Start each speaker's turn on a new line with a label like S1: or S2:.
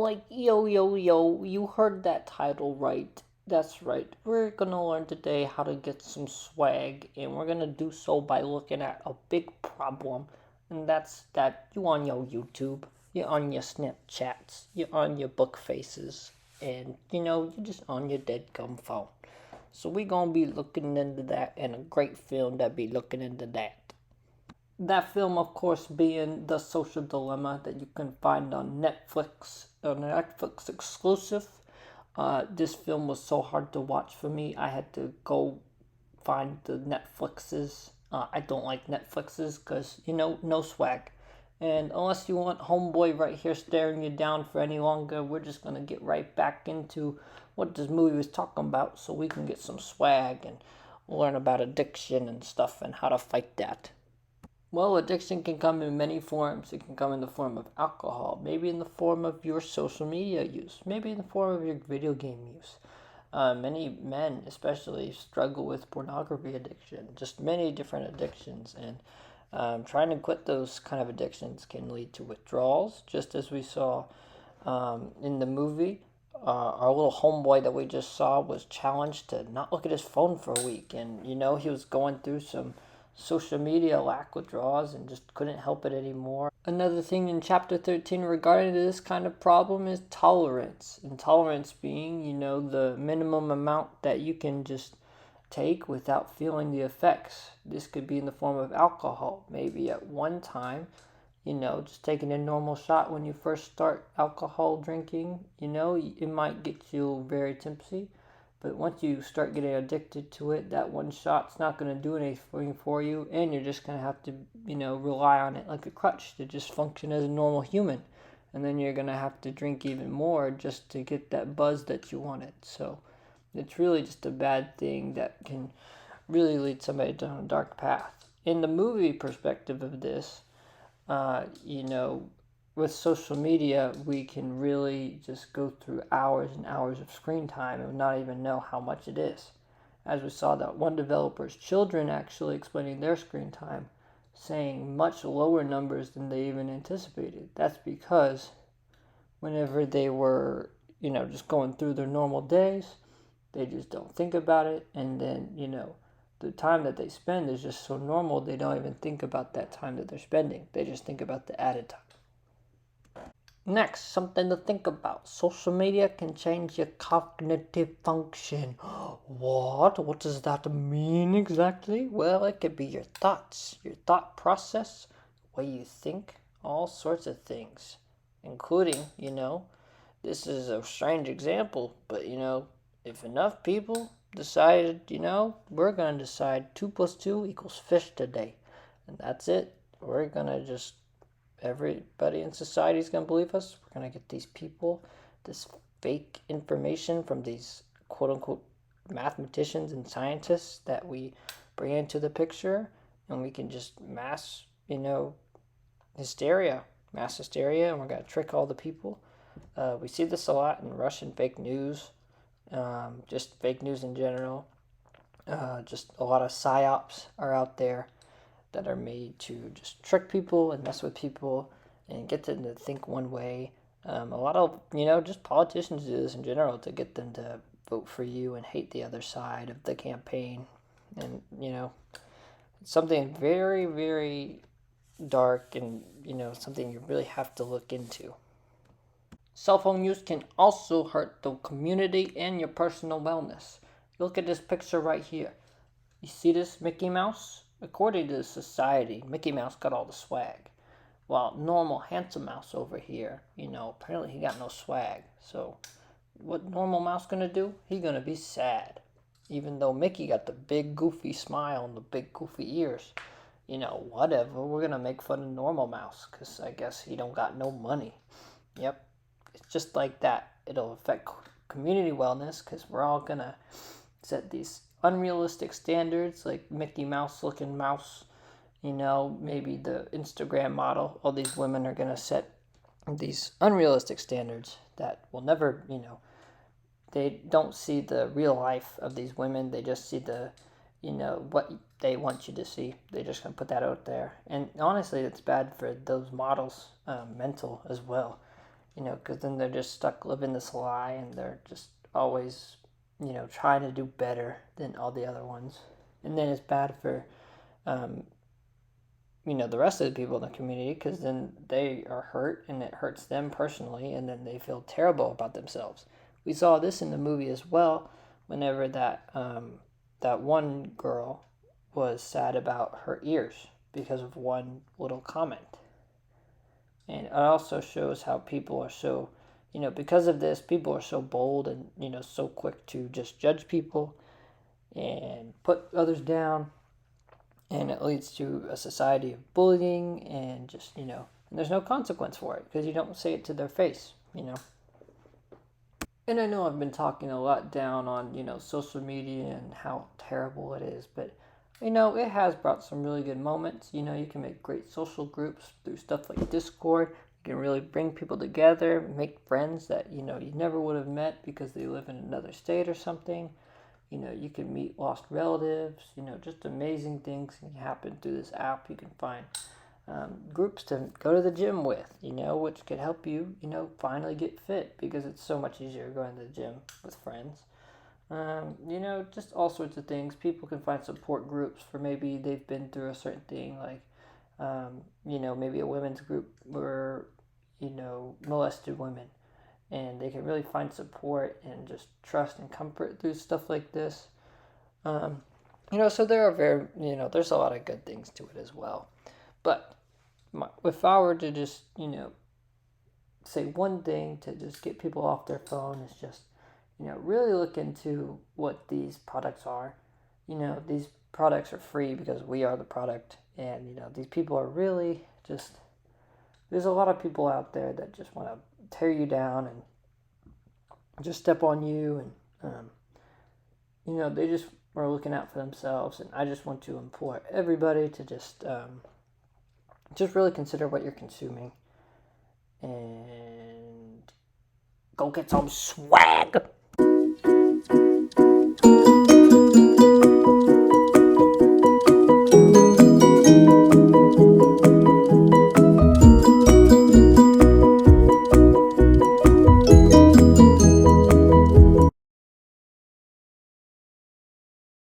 S1: like, yo, yo, yo, you heard that title right. That's right. We're gonna learn today how to get some swag, and we're gonna do so by looking at a big problem, and that's that you on your YouTube, you're on your Snapchats, you're on your book faces, and you're just on your dead gum phone. So we gonna be looking into that, and a great film that be looking into that. That film, of course, being The Social Dilemma that you can find on Netflix, on a Netflix exclusive. This film was so hard to watch for me. I had to go find the Netflixes. I don't like Netflixes because, no swag. And unless you want Homeboy right here staring you down for any longer, we're just going to get right back into what this movie was talking about so we can get some swag and learn about addiction and stuff and how to fight that. Well, addiction can come in many forms. It can come in the form of alcohol, maybe in the form of your social media use, maybe in the form of your video game use. Many men, especially, struggle with pornography addiction, just many different addictions. And trying to quit those kind of addictions can lead to withdrawals, just as we saw in the movie. Our little homeboy that we just saw was challenged to not look at his phone for a week. And, he was going through some social media lack withdrawals and just couldn't help it anymore. Another thing in chapter 13 regarding this kind of problem is tolerance. And tolerance being, the minimum amount that you can just take without feeling the effects. This could be in the form of alcohol. Maybe at one time, just taking a normal shot when you first start alcohol drinking, it might get you very tipsy. But once you start getting addicted to it, that one shot's not going to do anything for you, and you're just going to have to, rely on it like a crutch to just function as a normal human. And then you're going to have to drink even more just to get that buzz that you wanted. So it's really just a bad thing that can really lead somebody down a dark path. In the movie perspective of this, with social media, we can really just go through hours and hours of screen time and not even know how much it is. As we saw that one developer's children actually explaining their screen time, saying much lower numbers than they even anticipated. That's because whenever they were, just going through their normal days, they just don't think about it. And then, the time that they spend is just so normal, they don't even think about that time that they're spending. They just think about the added time. Next, something to think about. Social media can change your cognitive function. What? What does that mean exactly? Well, it could be your thoughts, your thought process, the way you think, all sorts of things, including, this is a strange example, but, if enough people decided, we're going to decide 2 plus 2 equals fish today, and that's it. We're going to just everybody in society is going to believe us. We're going to get these people this fake information from these quote unquote mathematicians and scientists that we bring into the picture, and we can just mass hysteria, and we're going to trick all the people. We see this a lot in Russian fake news, just fake news in general. Just a lot of psyops are out there that are made to just trick people and mess with people and get them to think one way. A lot of, just politicians do this in general to get them to vote for you and hate the other side of the campaign. And, it's something very, very dark and, something you really have to look into. Cell phone use can also hurt the community and your personal wellness. Look at this picture right here. You see this Mickey Mouse? According to society, Mickey Mouse got all the swag. While normal handsome mouse over here, apparently he got no swag. So what normal mouse gonna do? He gonna be sad. Even though Mickey got the big goofy smile and the big goofy ears. Whatever, we're gonna make fun of normal mouse because I guess he don't got no money. Yep, it's just like that. It'll affect community wellness because we're all gonna set these unrealistic standards like Mickey Mouse looking mouse, maybe the Instagram model. All these women are going to set these unrealistic standards that will never, they don't see the real life of these women. They just see the, what they want you to see. They're just going to put that out there. And honestly, it's bad for those models' mental as well. because then they're just stuck living this lie and they're just always, trying to do better than all the other ones. And then it's bad for, um, the rest of the people in the community because then they are hurt and it hurts them personally and then they feel terrible about themselves. We saw this in the movie as well whenever that one girl was sad about her ears because of one little comment. And it also shows how people are so, because of this, people are so bold and, so quick to just judge people and put others down. And it leads to a society of bullying and just, and there's no consequence for it because you don't say it to their face. And I know I've been talking a lot down on, social media and how terrible it is, but it has brought some really good moments. You can make great social groups through stuff like Discord. You can really bring people together, make friends that, you never would have met because they live in another state or something. You can meet lost relatives, just amazing things can happen through this app. You can find groups to go to the gym with, which could help you, finally get fit because it's so much easier going to the gym with friends. Just all sorts of things. People can find support groups for maybe they've been through a certain thing, like, maybe a women's group where, molested women. And they can really find support and just trust and comfort through stuff like this. So there are there's a lot of good things to it as well. But if I were to just, say one thing to just get people off their phone is just, really look into what these products are. These products are free because we are the product. And, these people are really just, there's a lot of people out there that just want to tear you down and just step on you. And, they just are looking out for themselves. And I just want to implore everybody to just really consider what you're consuming. And go get some swag.